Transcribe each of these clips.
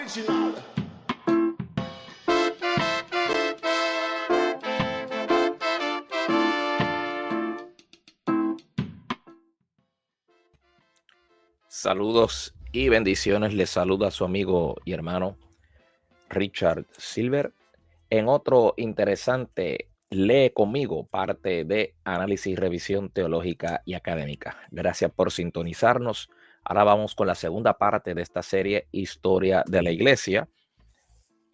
Original. Saludos y bendiciones. Les saluda a su amigo y hermano Richard Silver en otro interesante Lee conmigo, parte de análisis y revisión teológica y académica. Gracias por sintonizarnos. Ahora vamos con la segunda parte de esta serie Historia de la Iglesia.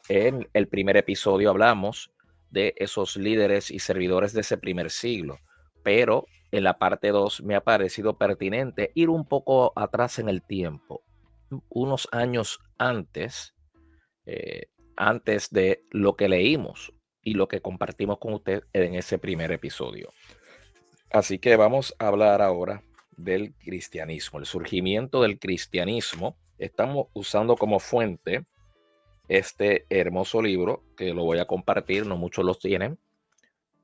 En el primer episodio hablamos de esos líderes y servidores de ese primer siglo, pero en la parte 2 me ha parecido pertinente ir un poco atrás en el tiempo, unos años antes de lo que leímos y lo que compartimos con usted en ese primer episodio. Así que vamos a hablar ahora del cristianismo, el surgimiento del cristianismo. Estamos usando como fuente este hermoso libro que lo voy a compartir, no muchos los tienen.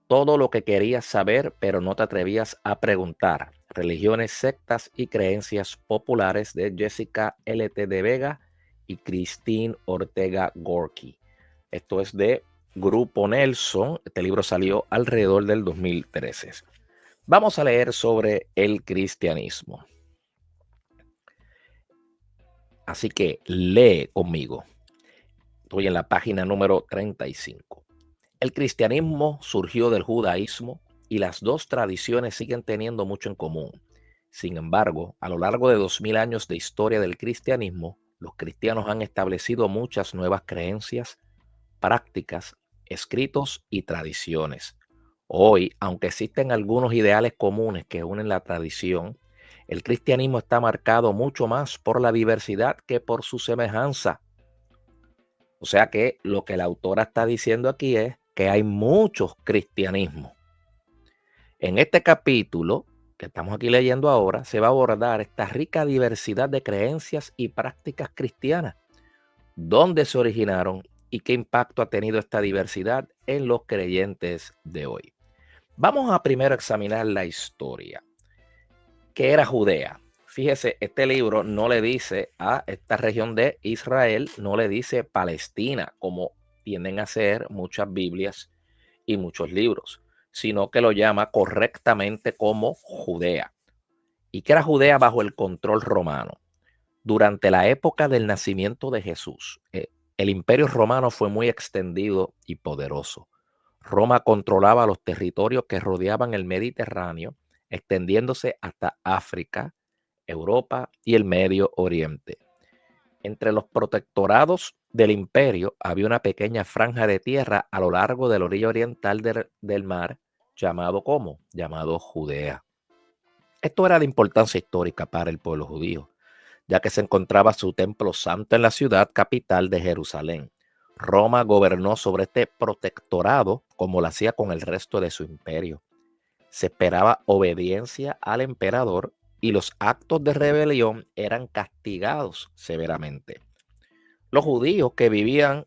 Todo lo que querías saber, pero no te atrevías a preguntar. Religiones, sectas y creencias populares, de Jessica L.T. de Vega y Christine Ortega Gorky. Esto es de Grupo Nelson. Este libro salió alrededor del 2013. Vamos a leer sobre el cristianismo. Así que lee conmigo. Estoy en la página número 35. El cristianismo surgió del judaísmo y las dos tradiciones siguen teniendo mucho en común. Sin embargo, a lo largo de 2000 años de historia del cristianismo, los cristianos han establecido muchas nuevas creencias, prácticas, escritos y tradiciones. Hoy, aunque existen algunos ideales comunes que unen la tradición, el cristianismo está marcado mucho más por la diversidad que por su semejanza. O sea que lo que la autora está diciendo aquí es que hay muchos cristianismos. En este capítulo que estamos aquí leyendo ahora, se va a abordar esta rica diversidad de creencias y prácticas cristianas, dónde se originaron y qué impacto ha tenido esta diversidad en los creyentes de hoy. Vamos a primero examinar la historia. ¿Qué era Judea? Fíjese, este libro no le dice a esta región de Israel, no le dice Palestina, como tienden a hacer muchas Biblias y muchos libros, sino que lo llama correctamente como Judea. ¿Y qué era Judea bajo el control romano? Durante la época del nacimiento de Jesús, el imperio romano fue muy extendido y poderoso. Roma controlaba los territorios que rodeaban el Mediterráneo, extendiéndose hasta África, Europa y el Medio Oriente. Entre los protectorados del imperio había una pequeña franja de tierra a lo largo de la orilla oriental del mar, llamado Judea. Esto era de importancia histórica para el pueblo judío, ya que se encontraba su templo santo en la ciudad capital de Jerusalén. Roma gobernó sobre este protectorado como lo hacía con el resto de su imperio. Se esperaba obediencia al emperador y los actos de rebelión eran castigados severamente. Los judíos que vivían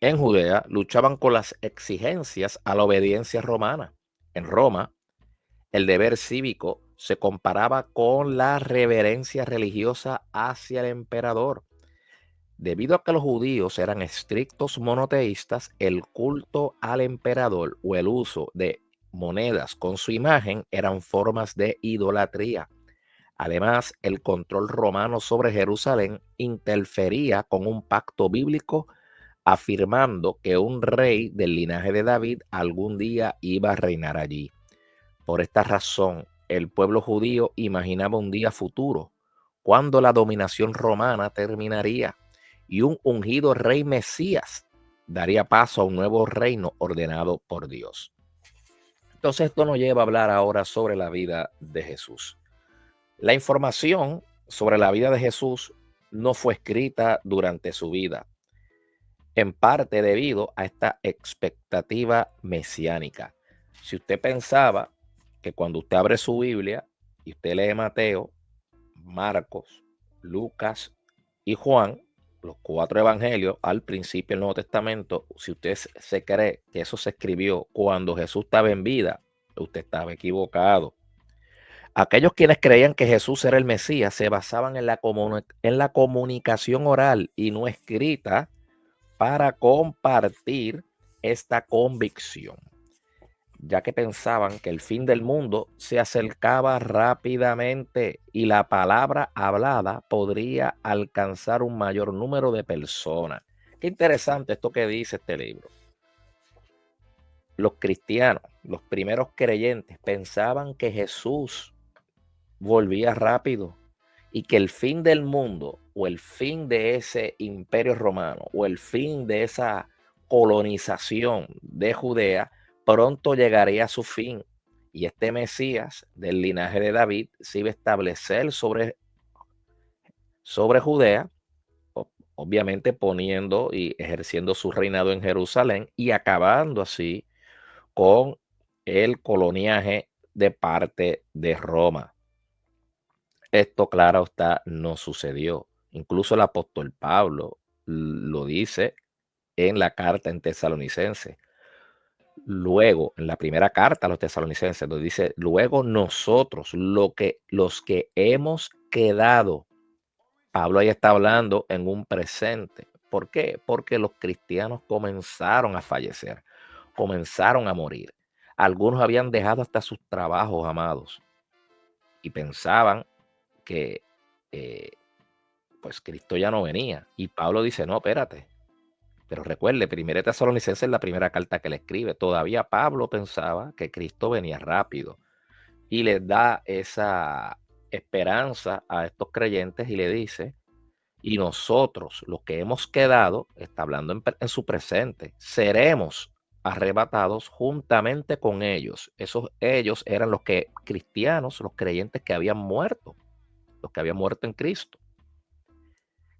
en Judea luchaban con las exigencias a la obediencia romana. En Roma, el deber cívico se comparaba con la reverencia religiosa hacia el emperador. Debido a que los judíos eran estrictos monoteístas, el culto al emperador o el uso de monedas con su imagen eran formas de idolatría. Además, el control romano sobre Jerusalén interfería con un pacto bíblico afirmando que un rey del linaje de David algún día iba a reinar allí. Por esta razón, el pueblo judío imaginaba un día futuro, cuando la dominación romana terminaría y un ungido rey Mesías daría paso a un nuevo reino ordenado por Dios. Entonces esto nos lleva a hablar ahora sobre la vida de Jesús. La información sobre la vida de Jesús no fue escrita durante su vida, en parte debido a esta expectativa mesiánica. Si usted pensaba que cuando usted abre su Biblia y usted lee Mateo, Marcos, Lucas y Juan, los 4 evangelios al principio del Nuevo Testamento, si usted se cree que eso se escribió cuando Jesús estaba en vida, usted estaba equivocado. Aquellos quienes creían que Jesús era el Mesías se basaban en en la comunicación oral y no escrita para compartir esta convicción, ya que pensaban que el fin del mundo se acercaba rápidamente y la palabra hablada podría alcanzar un mayor número de personas. Qué interesante esto que dice este libro. Los cristianos, los primeros creyentes, pensaban que Jesús volvía rápido y que el fin del mundo o el fin de ese imperio romano o el fin de esa colonización de Judea pronto llegaría a su fin. Y este Mesías del linaje de David se iba a establecer sobre Judea, obviamente poniendo y ejerciendo su reinado en Jerusalén y acabando así con el coloniaje de parte de Roma. Esto, claro está, no sucedió. Incluso el apóstol Pablo lo dice en la carta en Tesalonicense. Luego, en la primera carta a los tesalonicenses, nos dice, luego nosotros, los que hemos quedado, Pablo ahí está hablando en un presente. ¿Por qué? Porque los cristianos comenzaron a fallecer, comenzaron a morir. Algunos habían dejado hasta sus trabajos, amados, y pensaban que eh, pues Cristo ya no venía. Y Pablo dice, no, espérate. Pero recuerde, Primera Tesalonicenses es la primera carta que le escribe. Todavía Pablo pensaba que Cristo venía rápido. Y les da esa esperanza a estos creyentes y le dice, y nosotros, los que hemos quedado, está hablando en su presente, seremos arrebatados juntamente con ellos. Esos ellos eran los que cristianos, los creyentes que habían muerto, los que habían muerto en Cristo.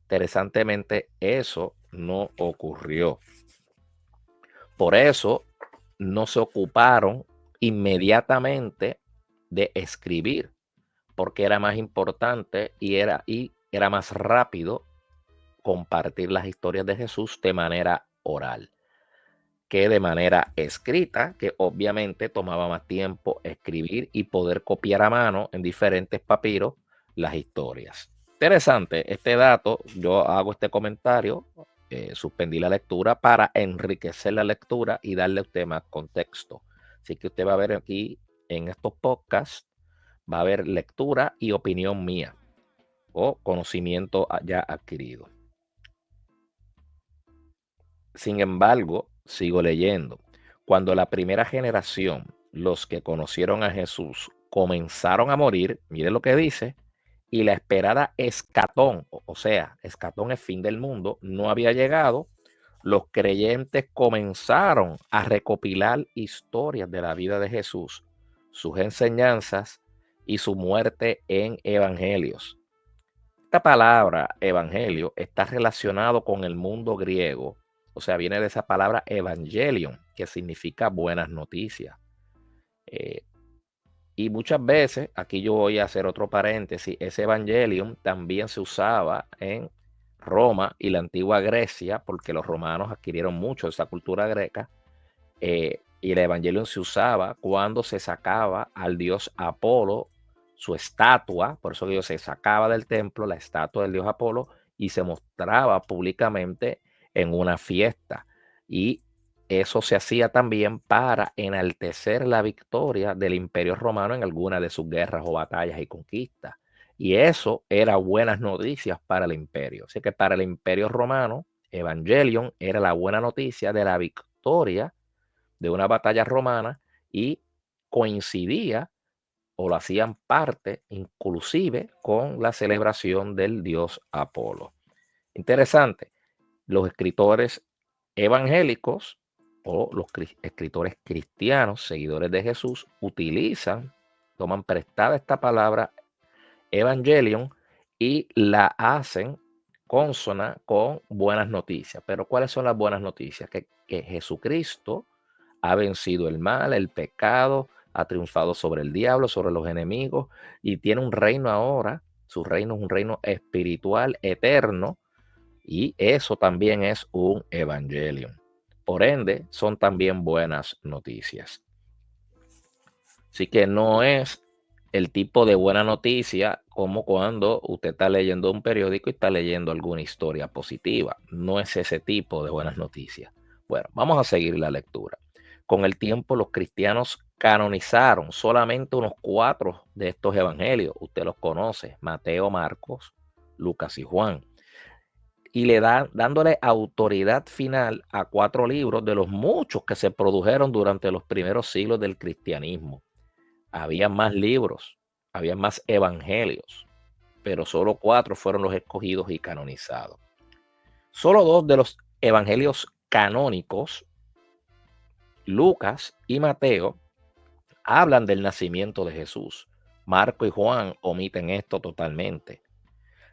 Interesantemente, eso no ocurrió. Por eso no se ocuparon inmediatamente de escribir, porque era más importante y era más rápido compartir las historias de Jesús de manera oral que de manera escrita, que obviamente tomaba más tiempo escribir y poder copiar a mano en diferentes papiros las historias. Interesante este dato. Yo hago este comentario, suspendí la lectura para enriquecer la lectura y darle a usted más contexto. Así que usted va a ver aquí en estos podcasts, va a haber lectura y opinión mía o conocimiento ya adquirido. Sin embargo, sigo leyendo. Cuando la primera generación, los que conocieron a Jesús, comenzaron a morir, mire lo que dice, y la esperada escatón, o sea, escatón es fin del mundo, no había llegado, los creyentes comenzaron a recopilar historias de la vida de Jesús, sus enseñanzas y su muerte en evangelios. Esta palabra evangelio está relacionado con el mundo griego, o sea, viene de esa palabra evangelion, que significa buenas noticias. Eh, y muchas veces, aquí yo voy a hacer otro paréntesis, ese evangelium también se usaba en Roma y la antigua Grecia, porque los romanos adquirieron mucho de esa cultura greca, y el evangelium se usaba cuando se sacaba al dios Apolo su estatua, por eso digo, se sacaba del templo la estatua del dios Apolo y se mostraba públicamente en una fiesta. Y eso se hacía también para enaltecer la victoria del Imperio Romano en alguna de sus guerras o batallas y conquistas. Y eso era buenas noticias para el imperio. Así que para el Imperio Romano, Evangelion era la buena noticia de la victoria de una batalla romana y coincidía o lo hacían parte inclusive con la celebración del dios Apolo. Interesante, los escritores evangélicos o los escritores cristianos, seguidores de Jesús, toman prestada esta palabra evangelion y la hacen consona con buenas noticias. Pero ¿cuáles son las buenas noticias? Que Jesucristo ha vencido el mal, el pecado, ha triunfado sobre el diablo, sobre los enemigos y tiene un reino ahora. Su reino es un reino espiritual eterno y eso también es un evangelio. Por ende, son también buenas noticias. Así que no es el tipo de buena noticia, como cuando usted está leyendo un periódico y está leyendo alguna historia positiva. No es ese tipo de buenas noticias. Bueno, vamos a seguir la lectura. Con el tiempo, los cristianos canonizaron solamente unos 4 de estos evangelios. Usted los conoce: Mateo, Marcos, Lucas y Juan. Y dándole autoridad final a 4 libros de los muchos que se produjeron durante los primeros siglos del cristianismo. Había más libros, había más evangelios, pero solo 4 fueron los escogidos y canonizados. Solo 2 de los evangelios canónicos, Lucas y Mateo, hablan del nacimiento de Jesús. Marco y Juan omiten esto totalmente.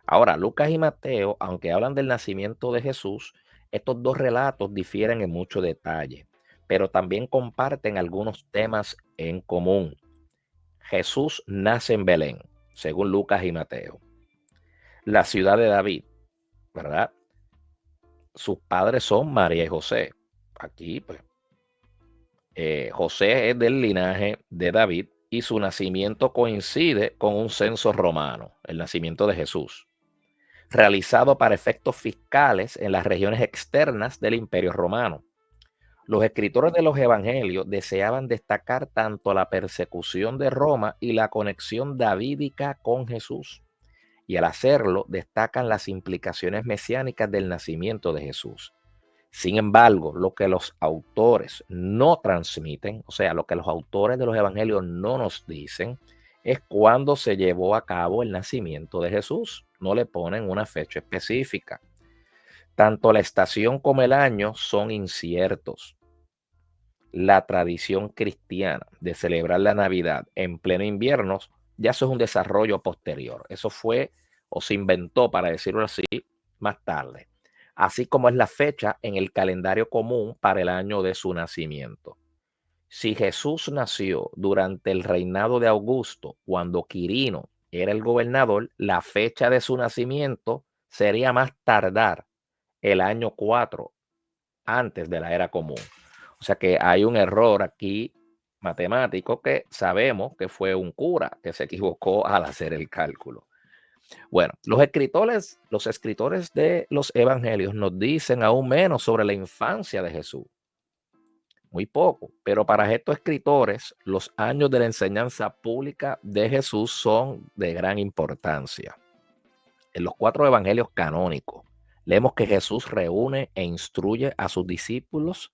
Ahora, Lucas y Mateo, aunque hablan del nacimiento de Jesús, estos 2 relatos difieren en mucho detalle, pero también comparten algunos temas en común. Jesús nace en Belén, según Lucas y Mateo, la ciudad de David, ¿verdad? Sus padres son María y José. Aquí, pues, José es del linaje de David y su nacimiento coincide con un censo romano, el nacimiento de Jesús, realizado para efectos fiscales en las regiones externas del Imperio Romano. Los escritores de los evangelios deseaban destacar tanto la persecución de Roma y la conexión davídica con Jesús. Y al hacerlo, destacan las implicaciones mesiánicas del nacimiento de Jesús. Sin embargo, lo que los autores no transmiten, o sea, lo que los autores de los evangelios no nos dicen, es cuándo se llevó a cabo el nacimiento de Jesús. No le ponen una fecha específica. Tanto la estación como el año son inciertos. La tradición cristiana de celebrar la Navidad en pleno invierno, ya eso es un desarrollo posterior. Eso fue o se inventó, para decirlo así, más tarde. Así como es la fecha en el calendario común para el año de su nacimiento. Si Jesús nació durante el reinado de Augusto, cuando Quirino era el gobernador, la fecha de su nacimiento sería más tardar el año 4 antes de la era común. O sea que hay un error aquí matemático que sabemos que fue un cura que se equivocó al hacer el cálculo. Bueno, los escritores de los evangelios nos dicen aún menos sobre la infancia de Jesús. Muy poco, pero para estos escritores los años de la enseñanza pública de Jesús son de gran importancia. En los 4 evangelios canónicos leemos que Jesús reúne e instruye a sus discípulos,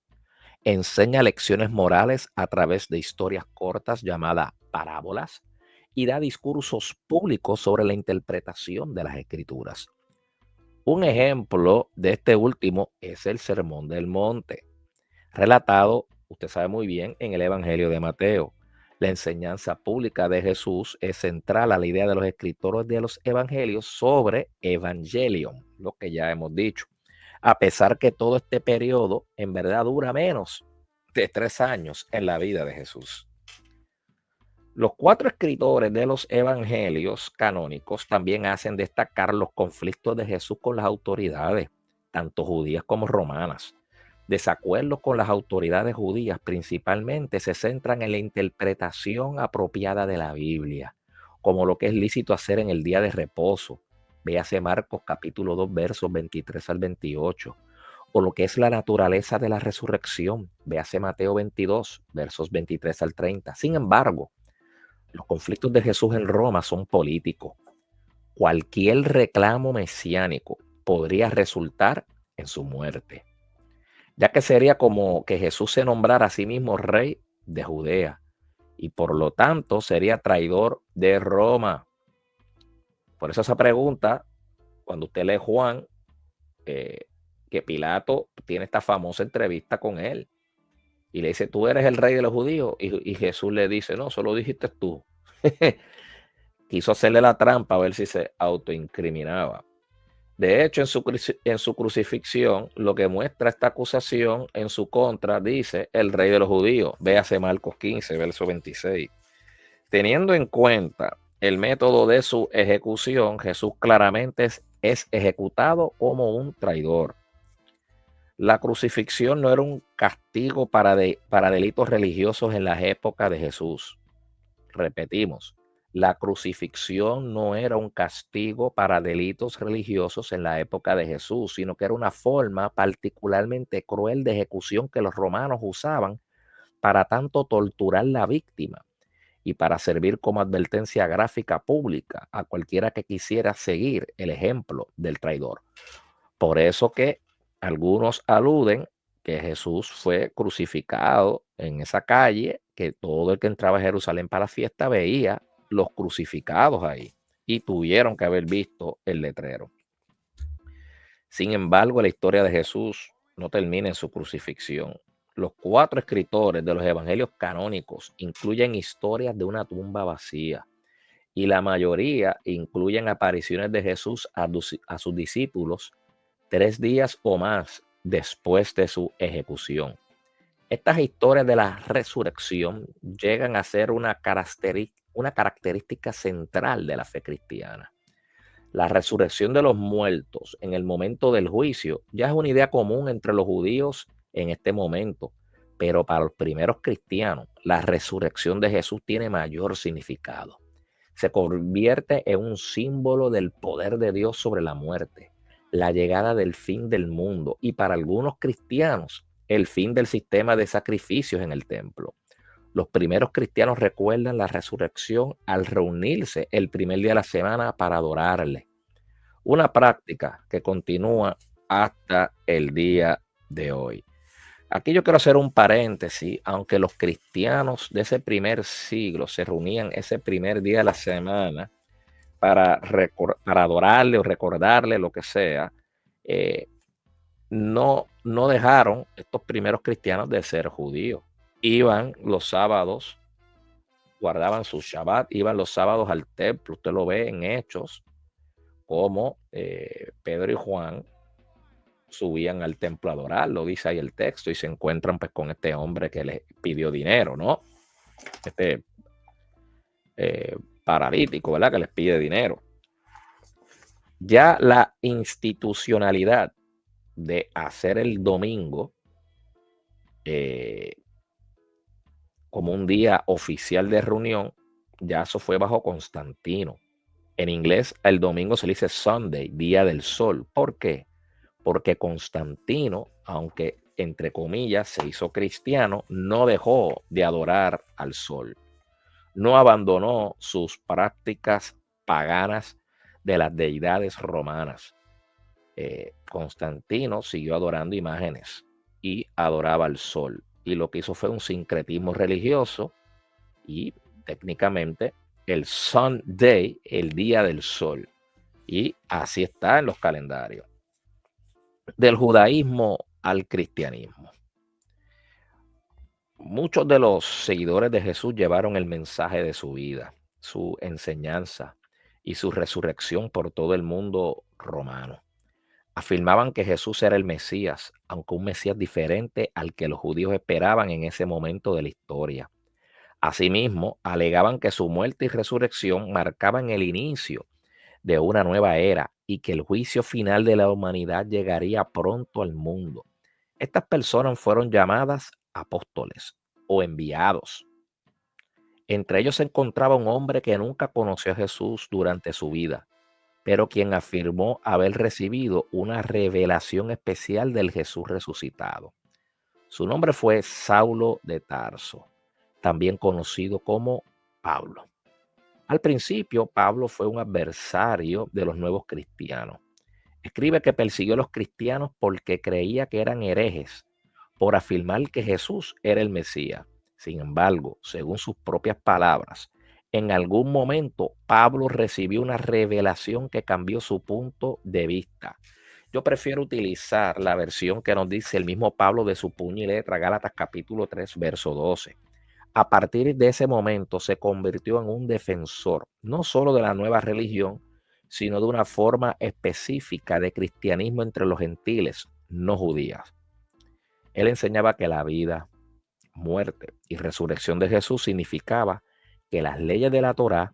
enseña lecciones morales a través de historias cortas llamadas parábolas y da discursos públicos sobre la interpretación de las escrituras. Un ejemplo de este último es el Sermón del Monte, relatado, usted sabe muy bien, en el Evangelio de Mateo. La enseñanza pública de Jesús es central a la idea de los escritores de los evangelios sobre Evangelion, lo que ya hemos dicho. A pesar que todo este periodo en verdad dura menos de 3 años en la vida de Jesús. Los 4 escritores de los evangelios canónicos también hacen destacar los conflictos de Jesús con las autoridades, tanto judías como romanas. Desacuerdos con las autoridades judías principalmente se centran en la interpretación apropiada de la Biblia, como lo que es lícito hacer en el día de reposo. Véase Marcos capítulo 2 versos 23 al 28. O lo que es la naturaleza de la resurrección. Véase Mateo 22 versos 23 al 30. Sin embargo, los conflictos de Jesús en Roma son políticos. Cualquier reclamo mesiánico podría resultar en su muerte, ya que sería como que Jesús se nombrara a sí mismo rey de Judea y por lo tanto sería traidor de Roma. Por eso esa pregunta, cuando usted lee Juan, eh, que Pilato tiene esta famosa entrevista con él y le dice, tú eres el rey de los judíos, y Jesús le dice, no, solo dijiste tú. Quiso hacerle la trampa a ver si se autoincriminaba. De hecho, en su crucifixión, lo que muestra esta acusación en su contra, dice el rey de los judíos. Véase Marcos 15, verso 26. Teniendo en cuenta el método de su ejecución, Jesús claramente es ejecutado como un traidor. La crucifixión no era un castigo para delitos religiosos en las épocas de Jesús. Repetimos, La crucifixión no era un castigo para delitos religiosos en la época de Jesús, sino que era una forma particularmente cruel de ejecución que los romanos usaban para tanto torturar la víctima y para servir como advertencia gráfica pública a cualquiera que quisiera seguir el ejemplo del traidor. Por eso que algunos aluden que Jesús fue crucificado en esa calle, que todo el que entraba a Jerusalén para la fiesta veía los crucificados ahí y tuvieron que haber visto el letrero. Sin embargo, la historia de Jesús no termina en su crucifixión. Los 4 escritores de los evangelios canónicos incluyen historias de una tumba vacía y la mayoría incluyen apariciones de Jesús a sus discípulos 3 días o más después de su ejecución. Estas historias de la resurrección llegan a ser una característica central de la fe cristiana. La resurrección de los muertos en el momento del juicio ya es una idea común entre los judíos en este momento, pero para los primeros cristianos, la resurrección de Jesús tiene mayor significado. Se convierte en un símbolo del poder de Dios sobre la muerte, la llegada del fin del mundo y para algunos cristianos, el fin del sistema de sacrificios en el templo. Los primeros cristianos recuerdan la resurrección al reunirse el primer día de la semana para adorarle, una práctica que continúa hasta el día de hoy. Aquí yo quiero hacer un paréntesis, aunque los cristianos de ese primer siglo se reunían ese primer día de la semana para adorarle o recordarle lo que sea, eh, no dejaron estos primeros cristianos de ser judíos. Iban los sábados, guardaban su Shabbat, iban los sábados al templo. Usted lo ve en Hechos, como Pedro y Juan subían al templo a adorar, lo dice ahí el texto, y se encuentran pues con este hombre que les pidió dinero, ¿no? Este paralítico, ¿verdad? Que les pide dinero. Ya la institucionalidad de hacer el domingo como un día oficial de reunión, ya eso fue bajo Constantino. En inglés, el domingo se le dice Sunday, día del sol. ¿Por qué? Porque Constantino, aunque entre comillas se hizo cristiano, no dejó de adorar al sol. No abandonó sus prácticas paganas de las deidades romanas. Constantino siguió adorando imágenes y adoraba al sol. Y lo que hizo fue un sincretismo religioso y técnicamente el Sunday, el día del sol. Y así está en los calendarios. Del judaísmo al cristianismo. Muchos de los seguidores de Jesús llevaron el mensaje de su vida, su enseñanza y su resurrección por todo el mundo romano. Afirmaban que Jesús era el Mesías, aunque un Mesías diferente al que los judíos esperaban en ese momento de la historia. Asimismo, alegaban que su muerte y resurrección marcaban el inicio de una nueva era y que el juicio final de la humanidad llegaría pronto al mundo. Estas personas fueron llamadas apóstoles o enviados. Entre ellos se encontraba un hombre que nunca conoció a Jesús durante su vida, pero quien afirmó haber recibido una revelación especial del Jesús resucitado. Su nombre fue Saulo de Tarso, también conocido como Pablo. Al principio, Pablo fue un adversario de los nuevos cristianos. Escribe que persiguió a los cristianos porque creía que eran herejes por afirmar que Jesús era el Mesías. Sin embargo, según sus propias palabras, en algún momento Pablo recibió una revelación que cambió su punto de vista. Yo prefiero utilizar la versión que nos dice el mismo Pablo de su puño y letra, Gálatas capítulo 3, verso 12. A partir de ese momento se convirtió en un defensor, no solo de la nueva religión, sino de una forma específica de cristianismo entre los gentiles no judías. Él enseñaba que la vida, muerte y resurrección de Jesús significaba que las leyes de la Torá,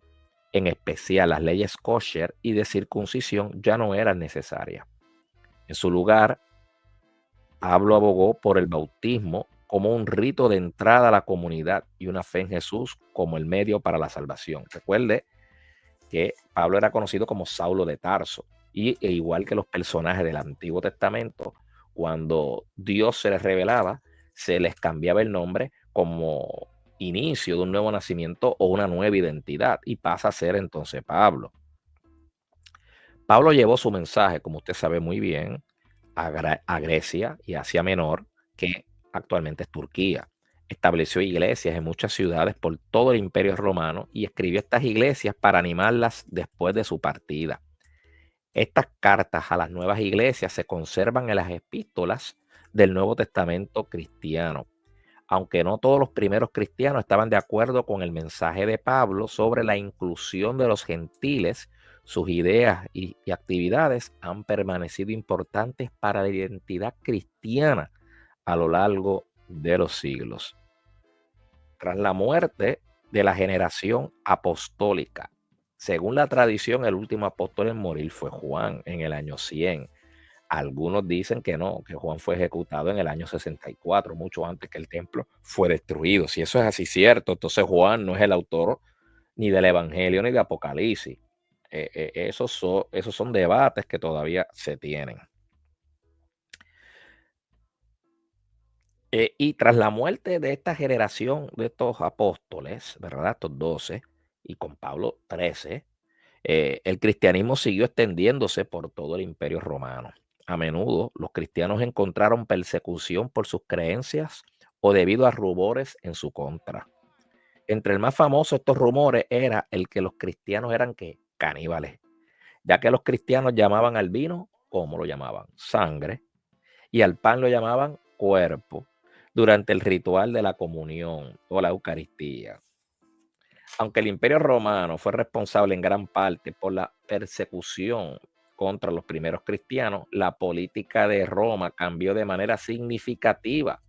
en especial las leyes kosher y de circuncisión, ya no eran necesarias. En su lugar, Pablo abogó por el bautismo como un rito de entrada a la comunidad y una fe en Jesús como el medio para la salvación. Recuerde que Pablo era conocido como Saulo de Tarso. Igual que los personajes del Antiguo Testamento, cuando Dios se les revelaba, se les cambiaba el nombre como inicio de un nuevo nacimiento o una nueva identidad y pasa a ser entonces Pablo. Pablo llevó su mensaje, como usted sabe muy bien, a Grecia y Asia Menor, que actualmente es Turquía. Estableció iglesias en muchas ciudades por todo el Imperio Romano y escribió estas iglesias para animarlas después de su partida. Estas cartas a las nuevas iglesias se conservan en las epístolas del Nuevo Testamento cristiano, aunque no todos los primeros cristianos estaban de acuerdo con el mensaje de Pablo sobre la inclusión de los gentiles. Sus ideas y actividades han permanecido importantes para la identidad cristiana a lo largo de los siglos. Tras la muerte de la generación apostólica, según la tradición, el último apóstol en morir fue Juan en el año 100. Algunos dicen que no, que Juan fue ejecutado en el año 64, mucho antes que el templo fue destruido. Si eso es así cierto, entonces Juan no es el autor ni del Evangelio ni de Apocalipsis. Esos son debates que todavía se tienen. Y tras la muerte de esta generación de estos apóstoles, ¿verdad? Estos 12, y con Pablo 13, el cristianismo siguió extendiéndose por todo el Imperio Romano. A menudo los cristianos encontraron persecución por sus creencias o debido a rumores en su contra. Entre el más famoso de estos rumores era el que los cristianos eran caníbales, ya que los cristianos llamaban al vino, ¿cómo lo llamaban? Sangre, y al pan lo llamaban cuerpo, durante el ritual de la comunión o la Eucaristía. Aunque el Imperio Romano fue responsable en gran parte por la persecución contra los primeros cristianos, la política de Roma cambió de manera significativa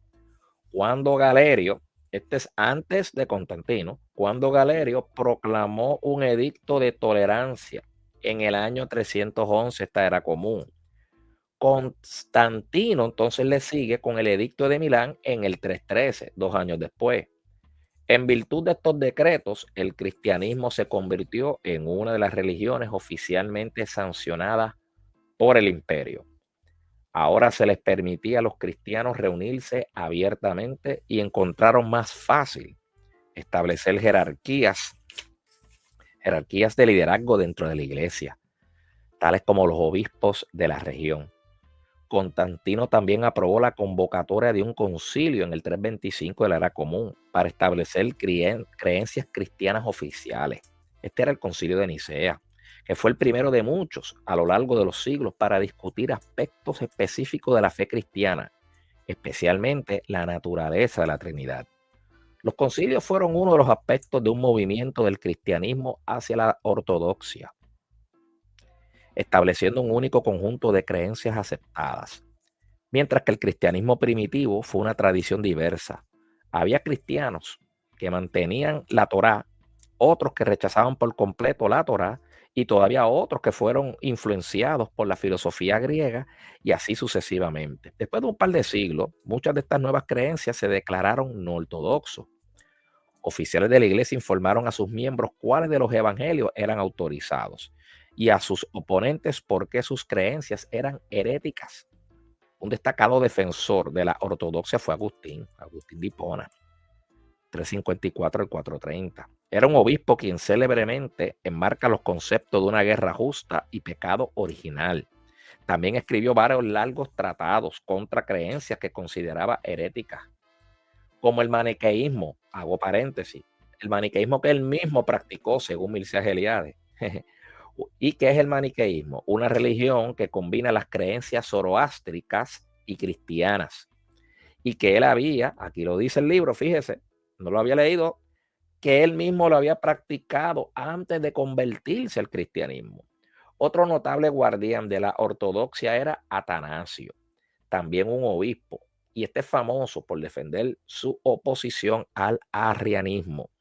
cuando Galerio, este es antes de Constantino, cuando Galerio proclamó un edicto de tolerancia en el año 311, esta era común. Constantino entonces le sigue con el edicto de Milán en el 313, 2 años después. En virtud de estos decretos, el cristianismo se convirtió en una de las religiones oficialmente sancionadas por el imperio. Ahora se les permitía a los cristianos reunirse abiertamente y encontraron más fácil establecer jerarquías de liderazgo dentro de la iglesia, tales como los obispos de la región. Constantino también aprobó la convocatoria de un concilio en el 325 de la era común para establecer creencias cristianas oficiales. Este era el concilio de Nicea, que fue el primero de muchos a lo largo de los siglos para discutir aspectos específicos de la fe cristiana, especialmente la naturaleza de la Trinidad. Los concilios fueron uno de los aspectos de un movimiento del cristianismo hacia la ortodoxia, estableciendo un único conjunto de creencias aceptadas. Mientras que el cristianismo primitivo fue una tradición diversa. Había cristianos que mantenían la Torá, otros que rechazaban por completo la Torá y todavía otros que fueron influenciados por la filosofía griega y así sucesivamente. Después de un par de siglos, muchas de estas nuevas creencias se declararon no ortodoxos. Oficiales de la iglesia informaron a sus miembros cuáles de los evangelios eran autorizados y a sus oponentes por qué sus creencias eran heréticas. Un destacado defensor de la ortodoxia fue Agustín de Hipona, 354 al 430. Era un obispo quien célebremente enmarca los conceptos de una guerra justa y pecado original. También escribió varios largos tratados contra creencias que consideraba heréticas, como el maniqueísmo, hago paréntesis, el maniqueísmo que él mismo practicó según Mircea Eliade. ¿Y qué es el maniqueísmo? Una religión que combina las creencias zoroástricas y cristianas. Y que él había, aquí lo dice el libro, fíjese, no lo había leído, que él mismo lo había practicado antes de convertirse al cristianismo. Otro notable guardián de la ortodoxia era Atanasio, también un obispo, y este es famoso por defender su oposición al arrianismo.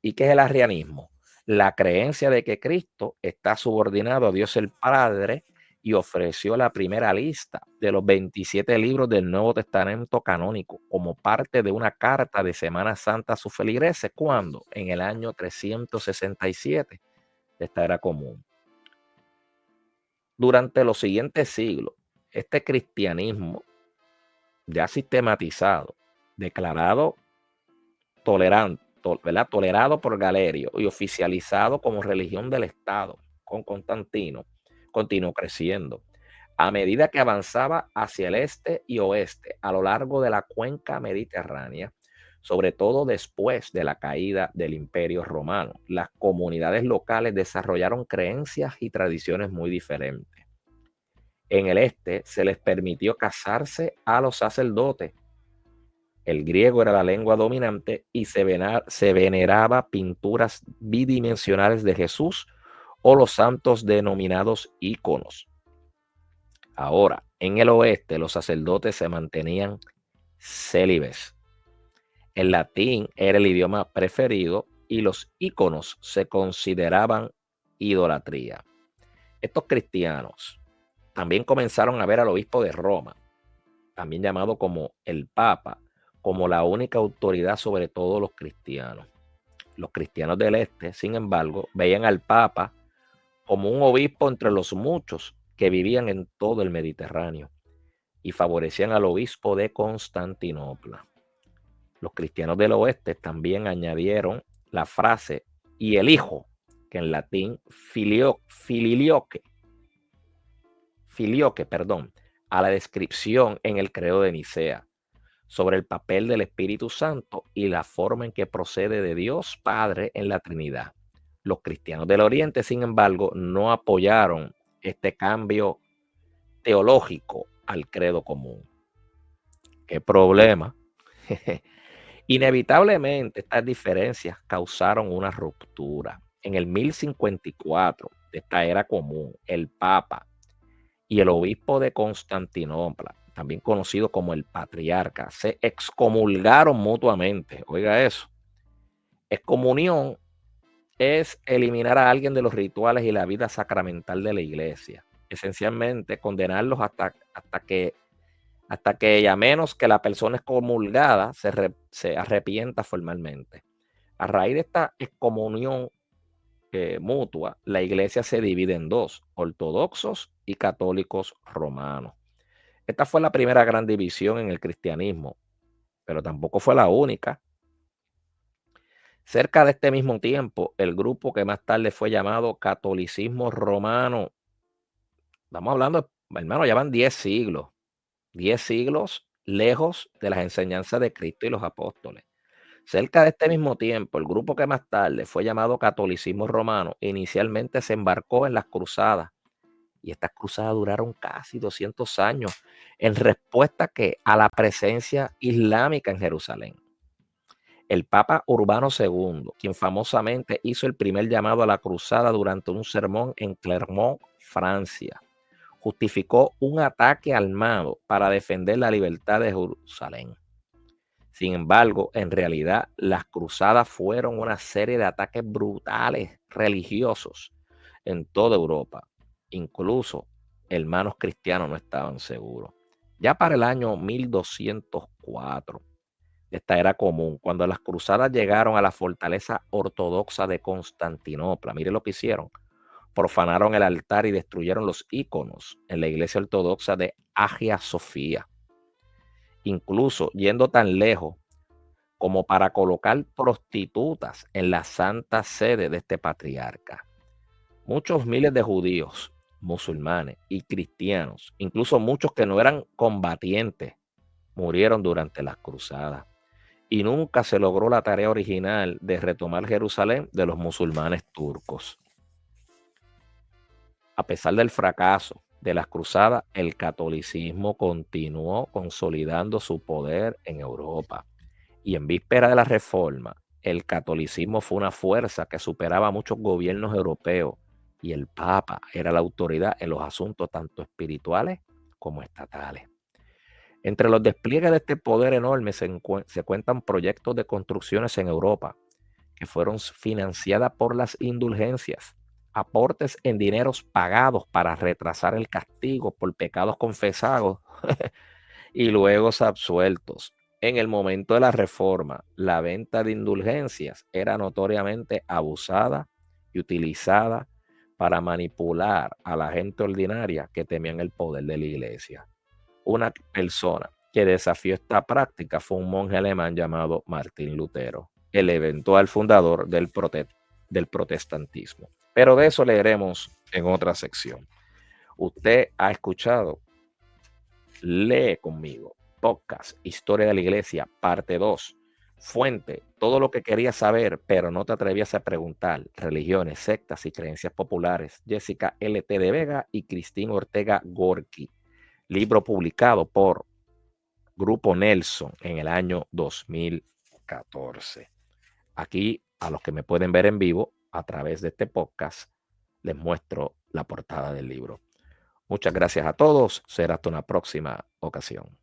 ¿Y qué es el arrianismo? La creencia de que Cristo está subordinado a Dios el Padre y ofreció la primera lista de los 27 libros del Nuevo Testamento canónico como parte de una carta de Semana Santa a sus feligreses. ¿Cuándo? En el año 367 de esta era común. Durante los siguientes siglos, este cristianismo ya sistematizado, declarado tolerante, ¿verdad? Tolerado por Galerio y oficializado como religión del Estado con Constantino, continuó creciendo. A medida que avanzaba hacia el este y oeste a lo largo de la cuenca mediterránea, sobre todo después de la caída del Imperio Romano, las comunidades locales desarrollaron creencias y tradiciones muy diferentes. En el este se les permitió casarse a los sacerdotes. El griego era la lengua dominante y se veneraba pinturas bidimensionales de Jesús o los santos denominados íconos. Ahora, en el oeste los sacerdotes se mantenían célibes. El latín era el idioma preferido y los íconos se consideraban idolatría. Estos cristianos también comenzaron a ver al obispo de Roma, también llamado como el Papa, como la única autoridad sobre todos los cristianos. Los cristianos del este, sin embargo, veían al Papa como un obispo entre los muchos que vivían en todo el Mediterráneo y favorecían al obispo de Constantinopla. Los cristianos del oeste también añadieron la frase y el hijo, que en latín filioque, perdón, a la descripción en el credo de Nicea sobre el papel del Espíritu Santo y la forma en que procede de Dios Padre en la Trinidad. Los cristianos del Oriente, sin embargo, no apoyaron este cambio teológico al credo común. ¿Qué problema? Inevitablemente, estas diferencias causaron una ruptura. En el 1054 de esta era común, el Papa y el obispo de Constantinopla, también conocido como el patriarca, se excomulgaron mutuamente. Oiga eso. Excomunión es eliminar a alguien de los rituales y la vida sacramental de la iglesia. Esencialmente, condenarlos hasta que a menos que la persona excomulgada se arrepienta formalmente. A raíz de esta excomunión mutua, la iglesia se divide en dos, ortodoxos y católicos romanos. Esta fue la primera gran división en el cristianismo, pero tampoco fue la única. Cerca de este mismo tiempo, el grupo que más tarde fue llamado catolicismo romano, estamos hablando, hermano, ya van 10 siglos lejos de las enseñanzas de Cristo y los apóstoles. Cerca de este mismo tiempo, el grupo que más tarde fue llamado catolicismo romano, inicialmente se embarcó en las cruzadas, y estas cruzadas duraron casi 200 años en respuesta a la presencia islámica en Jerusalén. El Papa Urbano II, quien famosamente hizo el primer llamado a la cruzada durante un sermón en Clermont, Francia, justificó un ataque armado para defender la libertad de Jerusalén. Sin embargo, en realidad, las cruzadas fueron una serie de ataques brutales religiosos en toda Europa. Incluso hermanos cristianos no estaban seguros. Ya para el año 1204, esta era común, cuando las cruzadas llegaron a la fortaleza ortodoxa de Constantinopla, mire lo que hicieron. Profanaron el altar y destruyeron los íconos en la iglesia ortodoxa de Hagia Sofía. Incluso yendo tan lejos como para colocar prostitutas en la santa sede de este patriarca. Muchos miles de judíos, musulmanes y cristianos, incluso muchos que no eran combatientes, murieron durante las cruzadas. Y nunca se logró la tarea original de retomar Jerusalén de los musulmanes turcos. A pesar del fracaso de las cruzadas, el catolicismo continuó consolidando su poder en Europa. Y en víspera de la reforma, el catolicismo fue una fuerza que superaba a muchos gobiernos europeos y el Papa era la autoridad en los asuntos tanto espirituales como estatales. Entre los despliegues de este poder enorme se cuentan proyectos de construcciones en Europa que fueron financiadas por las indulgencias, aportes en dineros pagados para retrasar el castigo por pecados confesados y luego absueltos. En el momento de la reforma, la venta de indulgencias era notoriamente abusada y utilizada para manipular a la gente ordinaria que temían el poder de la iglesia. Una persona que desafió esta práctica fue un monje alemán llamado Martín Lutero, el eventual fundador del protestantismo. Pero de eso leeremos en otra sección. Usted ha escuchado Lee conmigo, podcast, Historia de la Iglesia, parte 2. Fuente, todo lo que querías saber, pero no te atrevías a preguntar. Religiones, sectas y creencias populares. Jessica L.T. de Vega y Cristina Ortega Gorky. Libro publicado por Grupo Nelson en el año 2014. Aquí, a los que me pueden ver en vivo a través de este podcast, les muestro la portada del libro. Muchas gracias a todos. Será hasta una próxima ocasión.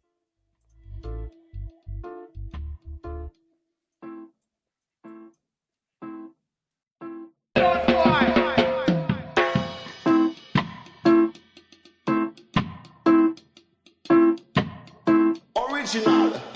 Original.